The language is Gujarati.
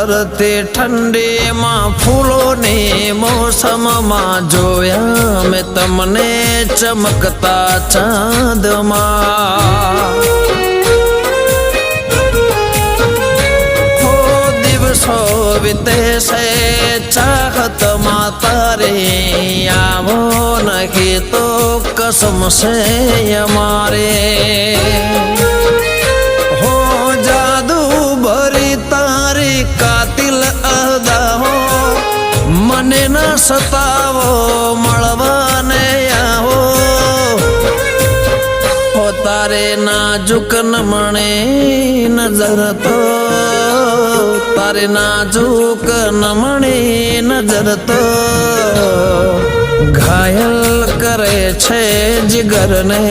ધરતી ઠંડીમાં ફૂલોની મોસમમાં જોયા મેં તમને ચમકતા ચાંદમાં દિવસો વીતે છે ચાહતમાં તારી આવો નહીં તો કસમ છે અમારે હો જાદુ ભરી તારી કાતિલ અદાઓ મને ન સતાવો મળવાને આવો હો તારે નાજુક નમણે નજર તો તારે નાજુક નમણી નજર તો ઘાયલ કરે છે જીગરને